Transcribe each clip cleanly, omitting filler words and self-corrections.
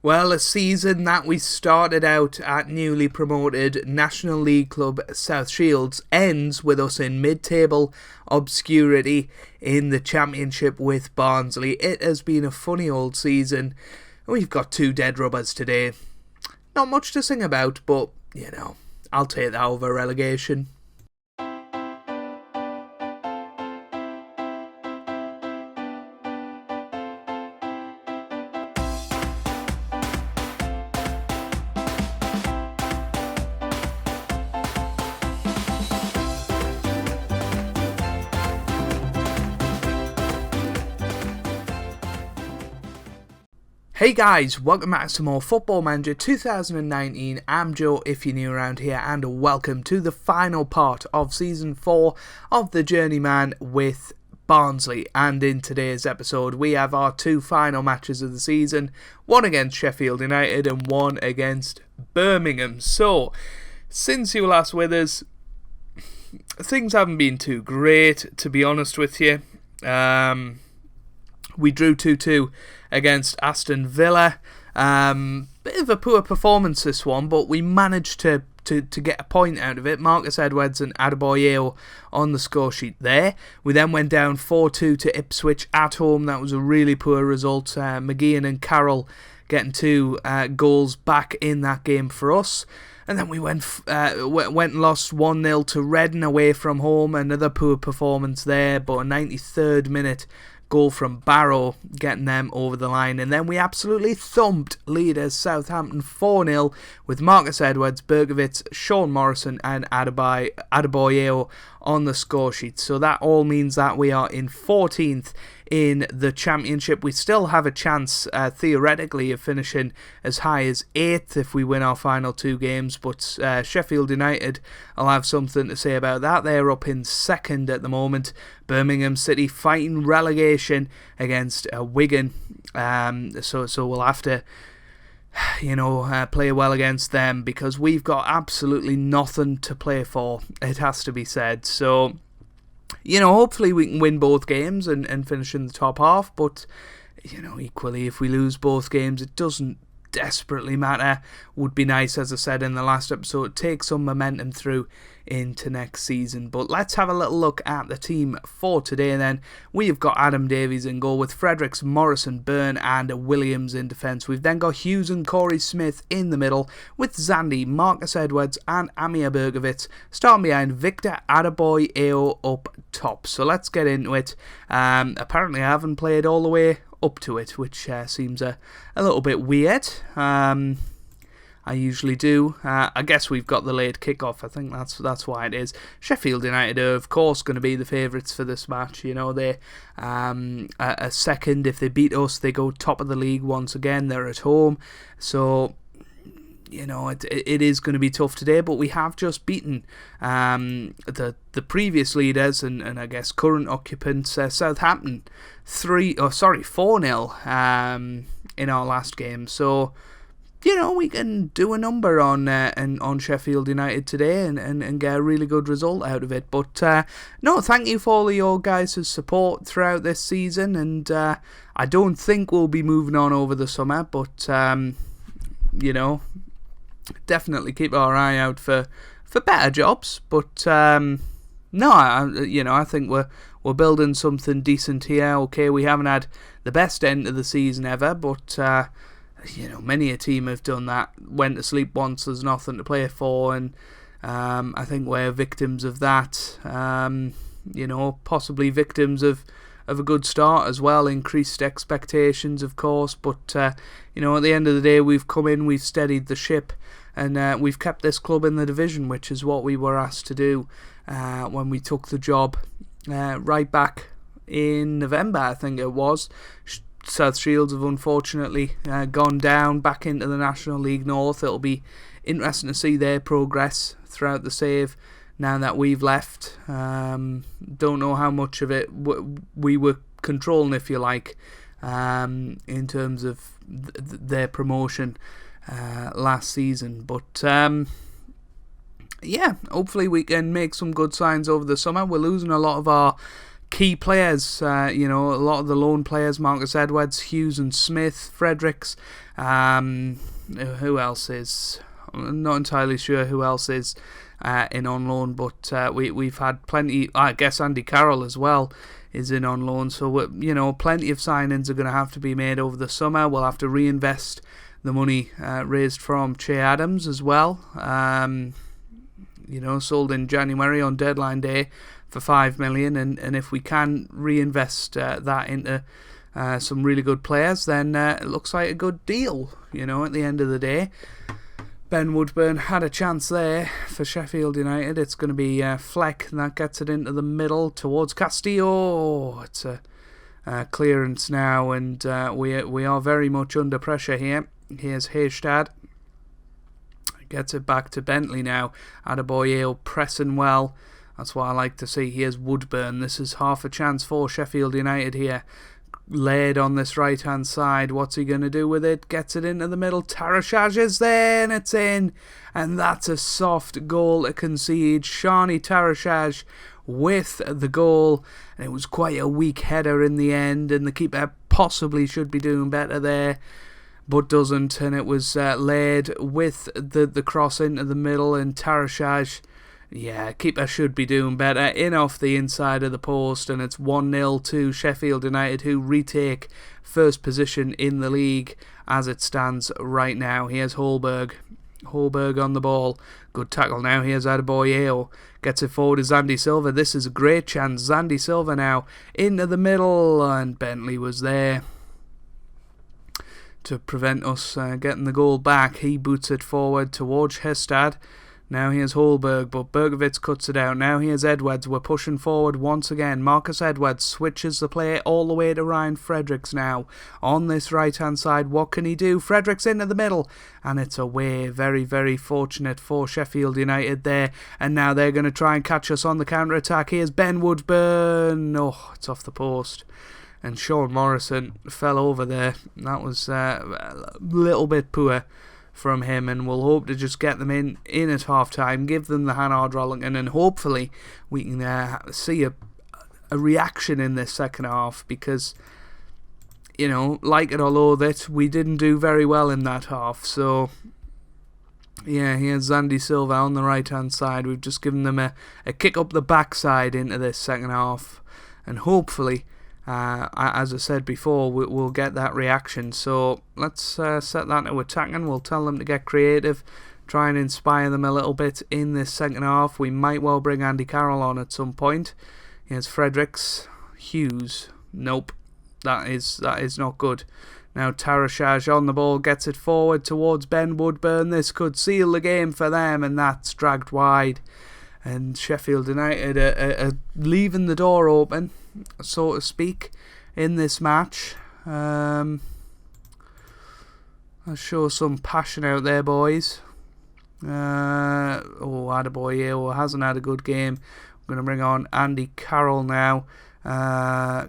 Well, a season that we started out at newly promoted National League club South Shields ends with us in mid-table obscurity in the Championship with Barnsley. It has been a funny old season. We've got two dead rubbers today. Not much to sing about, but, I'll take that over relegation. Hey guys, welcome back to some more Football Manager 2019. I'm Joe if you're new around here, and welcome to the final part of Season 4 of the Journeyman with Barnsley. And in today's episode we have our two final matches of the season, one against Sheffield United and one against Birmingham. So, since you were last with us, things haven't been too great, to be honest with you. We drew 2-2 against Aston Villa. Bit of a poor performance this one, but we managed to get a point out of it. Marcus Edwards and Adebayo on the score sheet there. We then went down 4-2 to Ipswich at home. That was a really poor result. McGeehan and Carroll getting two goals back in that game for us. And then we went and lost 1-0 to Reading away from home. Another poor performance there, but a 93rd minute goal from Barrow getting them over the line. And then we absolutely thumped leaders Southampton 4-0 with Marcus Edwards, Bergovitz, Sean Morrison and Adebayo on the score sheet. So that all means that we are in 14th in the Championship. We still have a chance, theoretically, of finishing as high as 8th if we win our final two games, but Sheffield United will have something to say about that. They're up in 2nd at the moment. Birmingham City fighting relegation against Wigan, so we'll have to play well against them, because we've got absolutely nothing to play for, it has to be said. So, hopefully we can win both games and finish in the top half, but, equally, if we lose both games, it doesn't desperately matter. Would be nice, as I said in the last episode, take some momentum through into next season. But let's have a little look at the team for today then. We've got Adam Davies in goal with Fredericks, Morrison, Byrne and Williams in defence. We've then got Hughes and Corey Smith in the middle with Zandy, Marcus Edwards and Amir Bergovitz starting behind Victor Adebayo up top. So let's get into it. Apparently I haven't played all the way up to it, which seems a little bit weird. I usually do. I guess we've got the late kickoff. I think that's why it is. Sheffield United are of course going to be the favourites for this match. They a second. If they beat us, they go top of the league once again. They're at home, so it is going to be tough today. But we have just beaten the previous leaders and I guess current occupants Southampton 4-0 in our last game. So we can do a number on Sheffield United today and get a really good result out of it. But no, thank you for all of your guys' support throughout this season, and I don't think we'll be moving on over the summer, but definitely keep our eye out for better jobs. But no, I think we're building something decent here. Okay, we haven't had the best end of the season ever, but many a team have done that. Went to sleep once, there's nothing to play for, and I think we're victims of that. Possibly victims of a good start as well, increased expectations, of course. But at the end of the day, we've come in, we've steadied the ship, and we've kept this club in the division, which is what we were asked to do when we took the job right back in November, I think it was. South Shields have unfortunately gone down back into the National League North. It'll be interesting to see their progress throughout the save now that we've left. Don't know how much of it we were controlling, if you like, in terms of their promotion last season. But hopefully we can make some good signs over the summer. We're losing a lot of our key players, a lot of the lone players, Marcus Edwards, Hughes and Smith, Fredericks, Who else is? I'm not entirely sure who else is in on loan, but we've had plenty. I guess Andy Carroll as well is in on loan, so plenty of signings are going to have to be made over the summer. We'll have to reinvest the money raised from Che Adams as well. Sold in January on deadline day for $5 million, and if we can reinvest that into some really good players, then it looks like a good deal. At the end of the day, Ben Woodburn had a chance there for Sheffield United. It's going to be Fleck, and that gets it into the middle towards Castillo. It's a clearance now, and we are very much under pressure here. Here's Heystad. Gets it back to Bentley now. Adebayo pressing well. That's what I like to see. Here's Woodburn. This is half a chance for Sheffield United here. Laid on this right-hand side. What's he going to do with it? Gets it into the middle. Tarashaj is there, and it's in. And that's a soft goal to concede. Shani Tarashaj with the goal. And it was quite a weak header in the end, and the keeper possibly should be doing better there, but doesn't. And it was laid with the cross into the middle, and Tarashaj, keeper should be doing better. In off the inside of the post, and it's 1-0 to Sheffield United, who retake first position in the league as it stands right now. Here's Holberg. Holberg on the ball. Good tackle now. Here's Adebayo. Gets it forward to Zandy Silva. This is a great chance. Zandy Silva now into the middle, and Bentley was there to prevent us getting the goal back. He boots it forward towards Hestad. Now here's Holberg, but Bergovitz cuts it out. Now here's Edwards. We're pushing forward once again. Marcus Edwards switches the play all the way to Ryan Fredericks now. On this right-hand side, what can he do? Fredericks into the middle, and it's away. Very, very fortunate for Sheffield United there. And now they're going to try and catch us on the counter-attack. Here's Ben Woodburn. Oh, it's off the post. And Sean Morrison fell over there. That was a little bit poor from him, and we'll hope to just get them in at half-time, give them the Hannard Rollington, and hopefully we can see a reaction in this second half, because, like it or loathe it, we didn't do very well in that half. So, here's Zandy Silva on the right-hand side. We've just given them a kick up the backside into this second half, and hopefully, as I said before, we'll get that reaction. So let's set that to attacking. We'll tell them to get creative, try and inspire them a little bit in this second half. We might well bring Andy Carroll on at some point. Here's Fredericks. Hughes. Nope. That is not good. Now Tarashaj on the ball, gets it forward towards Ben Woodburn. This could seal the game for them, and that's dragged wide. And Sheffield United are leaving the door open, so to speak, in this match. I'll show some passion out there, boys. Adebayo hasn't had a good game. I'm going to bring on Andy Carroll now.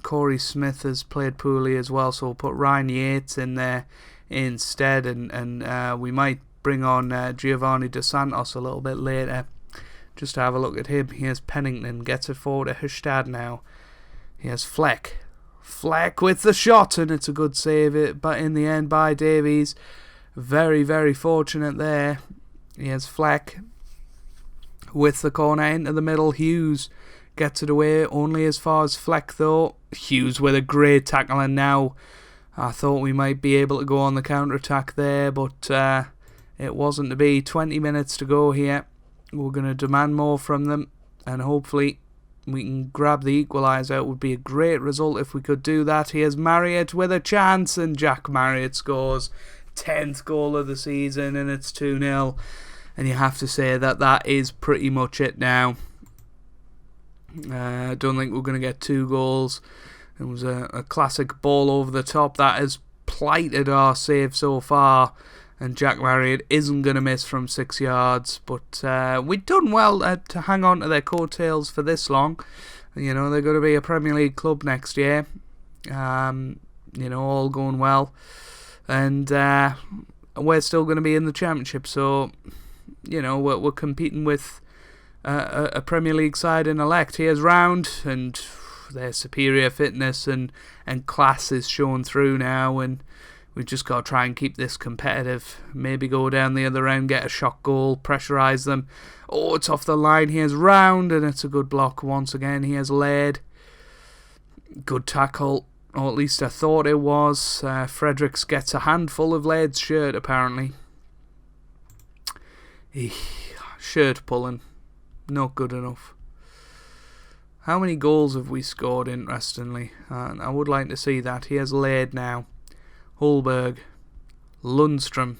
Corey Smith has played poorly as well, so we'll put Ryan Yates in there instead, and we might bring on Giovanni Dos Santos a little bit later, just to have a look at him. Here's Pennington, gets it forward to Hustad now. Here's Fleck. Fleck with the shot, and it's a good save, but in the end by Davies. Very, very fortunate there. Here's Fleck with the corner into the middle. Hughes gets it away, only as far as Fleck though. Hughes with a great tackle, and now I thought we might be able to go on the counter-attack there, but it wasn't to be. 20 minutes to go here. We're going to demand more from them, and hopefully we can grab the equaliser. It would be a great result if we could do that. Here's Marriott with a chance, and Jack Marriott scores. 10th goal of the season, and it's 2-0. And you have to say that is pretty much it now. I don't think we're going to get 2 goals. It was a classic ball over the top that has plighted our save so far. And Jack Marriott isn't going to miss from 6 yards. But we've done well to hang on to their coattails for this long. They're going to be a Premier League club next year. All going well. And we're still going to be in the Championship. So, we're competing with a Premier League side in elect. Here's Round, and their superior fitness and class is shown through now. And We've just got to try and keep this competitive. Maybe go down the other end, get a shot goal, pressurise them. Oh, it's off the line. Here's Round, and it's a good block once again. Here's Laird. Good tackle, or at least I thought it was. Fredericks gets a handful of Laird's shirt, apparently. Shirt pulling. Not good enough. How many goals have we scored, interestingly? I would like to see that. Here's Laird now. Holberg. Lundstrom.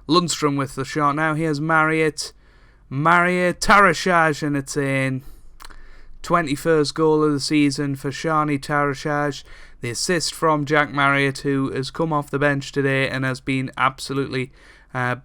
Lundstrom with the shot now. Here's Marriott. Tarashaj, and it's in. 21st goal of the season for Shani Tarashaj. The assist from Jack Marriott, who has come off the bench today and has been absolutely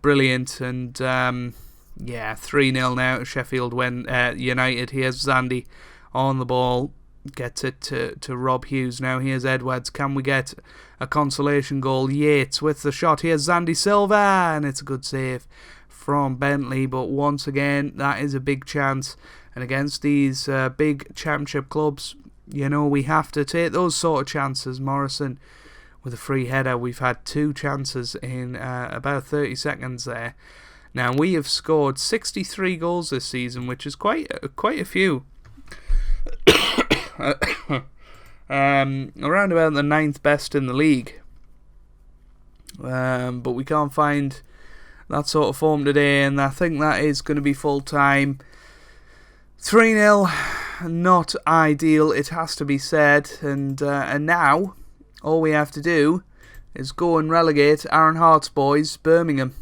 brilliant. And 3-0 now to Sheffield United. Here's Zandy on the ball. Gets it to Rob Hughes. Now here's Edwards. Can we get a consolation goal? Yates with the shot. Here's Zandy Silva, and it's a good save from Bentley. But once again, that is a big chance. And against these big championship clubs, we have to take those sort of chances. Morrison with a free header. We've had 2 chances in about 30 seconds there. Now we have scored 63 goals this season, which is quite a few. Around about the 9th best in the league. But we can't find that sort of form today, and I think that is going to be full time. 3-0, not ideal, it has to be said, and now all we have to do is go and relegate Aaron Hart's boys, Birmingham.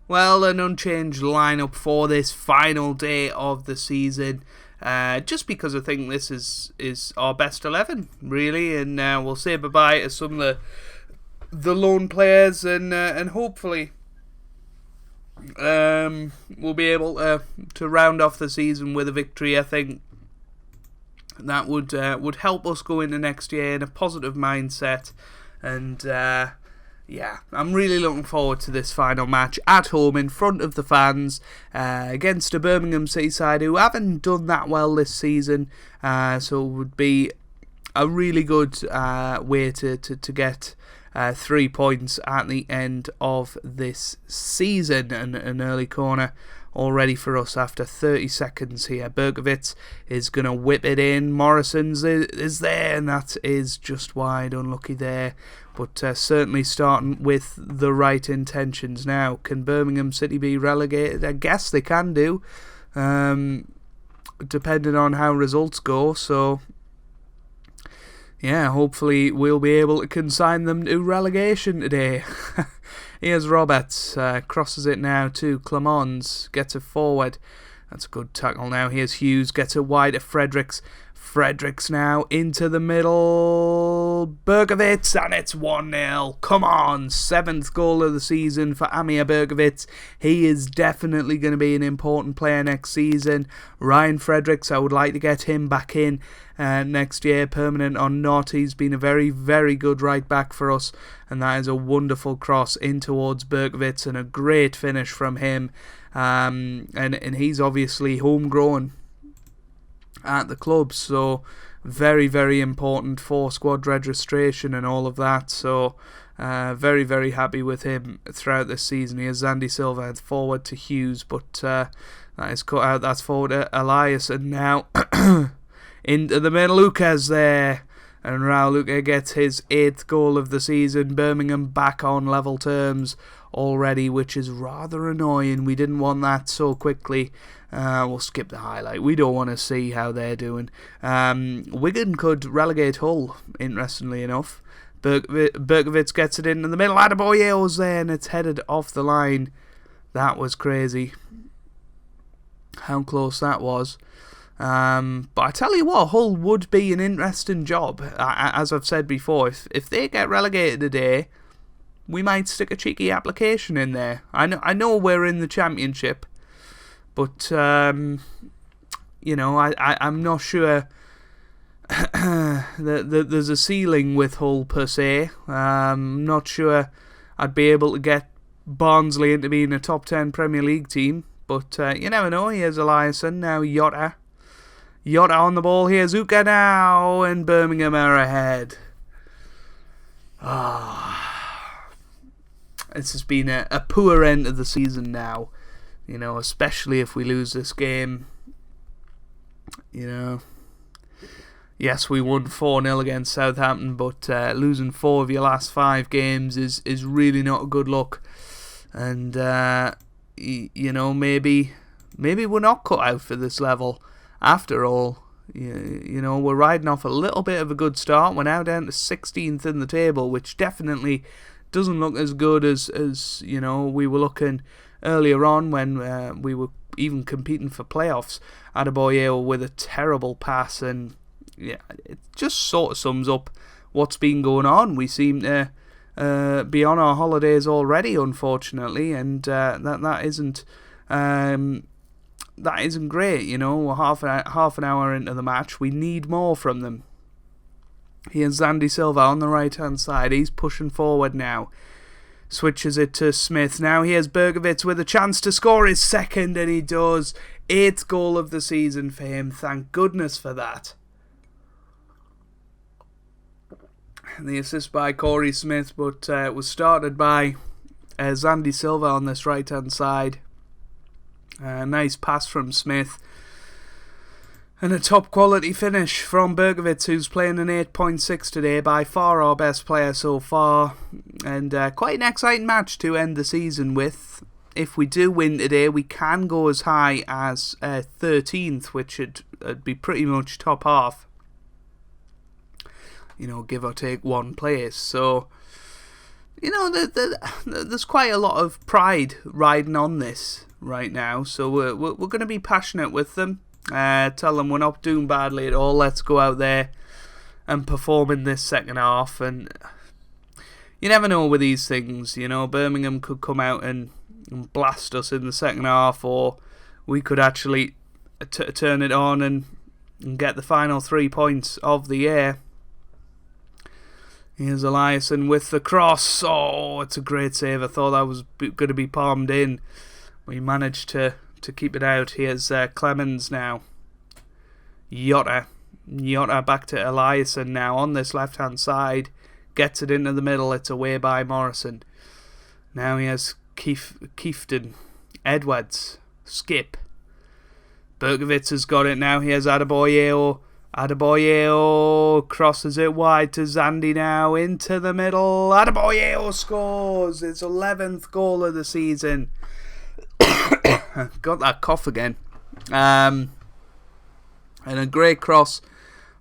Well, an unchanged lineup for this final day of the season, just because I think this is our best 11, really, and we'll say bye-bye to some of the lone players, and hopefully we'll be able to round off the season with a victory. I think that would help us go into next year in a positive mindset, and I'm really looking forward to this final match at home in front of the fans against a Birmingham City side who haven't done that well this season, so it would be a really good way to get 3 points at the end of this season. And an early corner already for us after 30 seconds here. Berkovitz is going to whip it in. Morrison's is there, and that is just wide. Unlucky there, but certainly starting with the right intentions now. Can Birmingham City be relegated? I guess they can do, depending on how results go. So yeah, hopefully we'll be able to consign them to relegation today. Here's Roberts, crosses it now to Clemons, gets it forward. That's a good tackle now. Here's Hughes, gets it wide to Fredericks. Fredericks now into the middle. Berkovitz, and it's 1-0. Come on, 7th goal of the season for Amir Berkovitz. He is definitely going to be an important player next season. Ryan Fredericks, I would like to get him back in next year, permanent or not. He's been a very, very good right back for us, and that is a wonderful cross in towards Berkovitz and a great finish from him. And he's obviously homegrown at the club, so very, very important for squad registration and all of that. So very, very happy with him throughout this season. Here's Zandy Silva forward to Hughes, but that is cut out. That's forward to Elias, and now into the middle. Lucas there, and Raul Luca gets his 8th goal of the season. Birmingham back on level terms already, which is rather annoying. We didn't want that so quickly. We'll skip the highlight. We don't want to see how they're doing. Wigan could relegate Hull, interestingly enough. Berkovitz gets it into the middle. Adebayo's there, and it's headed off the line. That was crazy how close that was. But I tell you what, Hull would be an interesting job. As I've said before, if they get relegated today, we might stick a cheeky application in there. I know we're in the Championship, but I'm not sure that there's a ceiling with Hull per se. I'm not sure I'd be able to get Barnsley into being a top 10 Premier League team, but you never know. Here's Eliasson, now Jota on the ball. Here's Uka now, and Birmingham are ahead. this has been a poor end of the season now. Especially if we lose this game. Yes, we won 4-0 against Southampton, but losing 4 of your last 5 games is really not a good look. And, maybe we're not cut out for this level after all. We're riding off a little bit of a good start. We're now down to 16th in the table, which definitely doesn't look as good as we were looking earlier on when we were even competing for playoffs. Adebayo with a terrible pass, and yeah, it just sort of sums up what's been going on. We seem to be on our holidays already, unfortunately, and that isn't great. We're half an hour into the match. We need more from them. Here's Andy Silva on the right hand side. He's pushing forward now. Switches it to Smith. Now here's Bergowitz with a chance to score his second, and he does. 8th goal of the season for him. Thank goodness for that. The assist by Corey Smith, but it was started by Zandy Silva on this right hand side. Nice pass from Smith. And a top quality finish from Bergowitz, who's playing an 8.6 today, by far our best player so far. And quite an exciting match to end the season with. If we do win today, we can go as high as 13th, which would be pretty much top half. Give or take 1 place. So, there's quite a lot of pride riding on this right now. So we're going to be passionate with them. Tell them we're not doing badly at all. Let's go out there and perform in this second half. And you never know with these things. Birmingham could come out and blast us in the second half, or we could actually turn it on and get the final 3 points of the year. Here's Eliasson with the cross. Oh, it's a great save. I thought that was going to be palmed in. We managed to keep it out. Here's Clemens now. Jota back to Eliasson now on this left hand side. Gets it into the middle. It's away by Morrison. Now he has Kieften, Edwards, Skip. Bergowitz has got it now. Here's Adebayo crosses it wide to Zandy now. Into the middle. Adebayo scores. It's 11th goal of the season. Got that cough again. And a great cross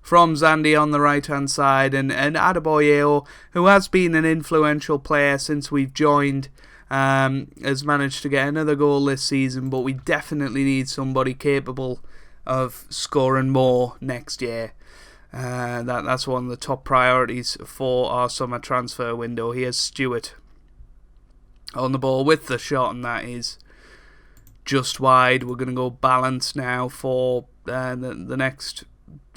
from Zandy on the right hand side, and Adebayo, who has been an influential player since we've joined, has managed to get another goal this season, but we definitely need somebody capable of scoring more next year. That's one of the top priorities for our summer transfer window. Here's Stewart on the ball with the shot, and that is just wide. We're going to go balance now for the next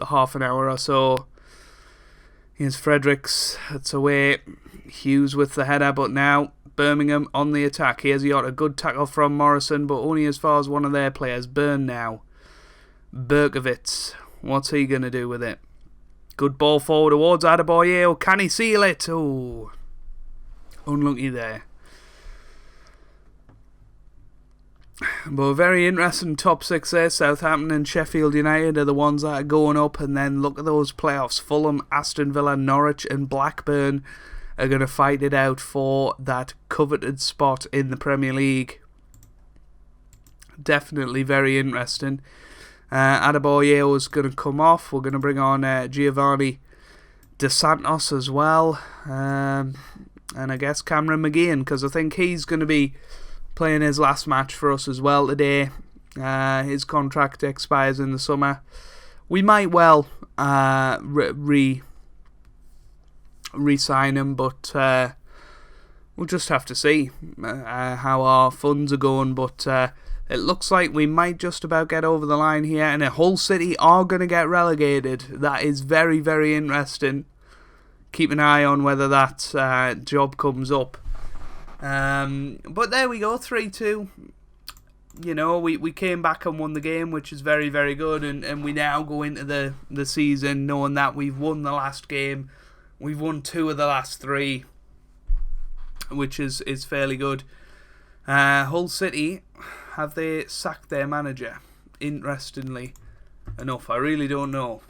half an hour or so. Here's Fredericks. It's away. Hughes with the header, but now Birmingham on the attack. Here's a good tackle from Morrison, but only as far as one of their players. Burn now. Bergowitz. What's he going to do with it? Good ball forward towards Adebayo. Can he seal it? Oh, unlucky there. But a very interesting top 6 there. Southampton and Sheffield United are the ones that are going up, and then look at those playoffs. Fulham, Aston Villa, Norwich and Blackburn are going to fight it out for that coveted spot in the Premier League. Definitely very interesting. Adebayo is going to come off. We're going to bring on Giovanni Dos Santos as well, and I guess Cameron McGeehan, because I think he's going to be playing his last match for us as well today. His contract expires in the summer. We might well re-sign him, but we'll just have to see how our funds are going. But it looks like we might just about get over the line here, and Hull City are going to get relegated. That is very, very interesting. Keep an eye on whether that job comes up. But there we go, 3-2. We came back and won the game, which is very, very good, and we now go into the season knowing that we've won the last game. We've won 2 of the last 3. which is fairly good. Hull City, have they sacked their manager? Interestingly enough, I really don't know.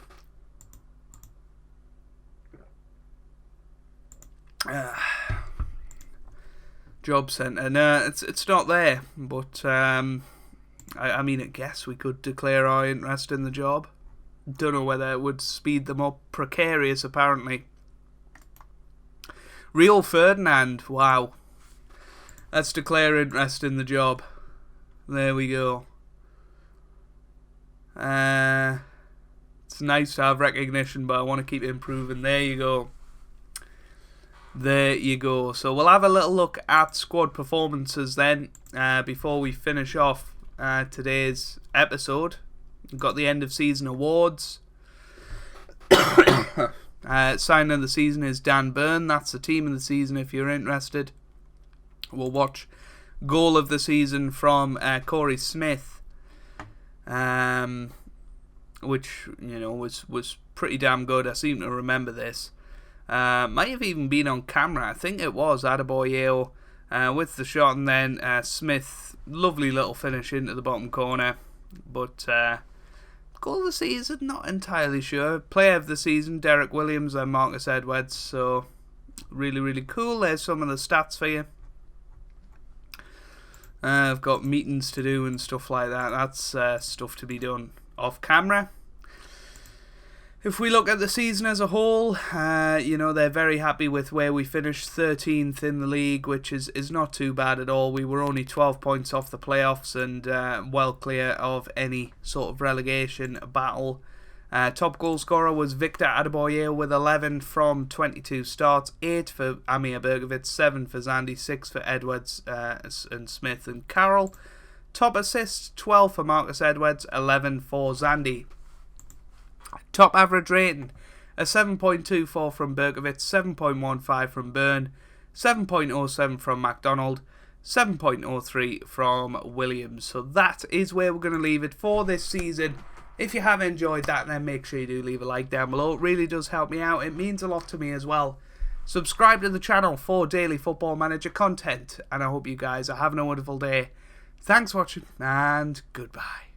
Job centre, no, it's not there. But I mean, I guess we could declare our interest in the job. Don't know whether it would speed them up. Precarious, apparently. Rio Ferdinand, wow. Let's declare interest in the job. There we go. It's nice to have recognition, but I want to keep improving. There you go. There you go. So we'll have a little look at squad performances then, before we finish off today's episode. We've got the end of season awards. Signing of the season is Dan Byrne. That's the team of the season if you're interested. We'll watch goal of the season from Corey Smith, which, you know, was pretty damn good. I seem to remember this. Might have even been on camera. I think it was Adebayo with the shot, and then Smith, lovely little finish into the bottom corner. But goal of the season, not entirely sure. Player of the season, Derek Williams and Marcus Edwards. So really, really cool. There's some of the stats for you. I've got meetings to do and stuff like that. That's stuff to be done off camera. If we look at the season as a whole, you know, they're very happy with where we finished, 13th in the league, which is not too bad at all. We were only 12 points off the playoffs and well clear of any sort of relegation battle. Top goal scorer was Victor Adebayo with 11 from 22 starts, 8 for Amir Bergovic, 7 for Zandy, 6 for Edwards and Smith and Carroll. Top assists, 12 for Marcus Edwards, 11 for Zandy. Top average rating, a 7.24 from Berkovic, 7.15 from Byrne, 7.07 from MacDonald, 7.03 from Williams. So that is where we're going to leave it for this season. If you have enjoyed that, then make sure you do leave a like down below. It really does help me out. It means a lot to me as well. Subscribe to the channel for daily Football Manager content. And I hope you guys are having a wonderful day. Thanks for watching and goodbye.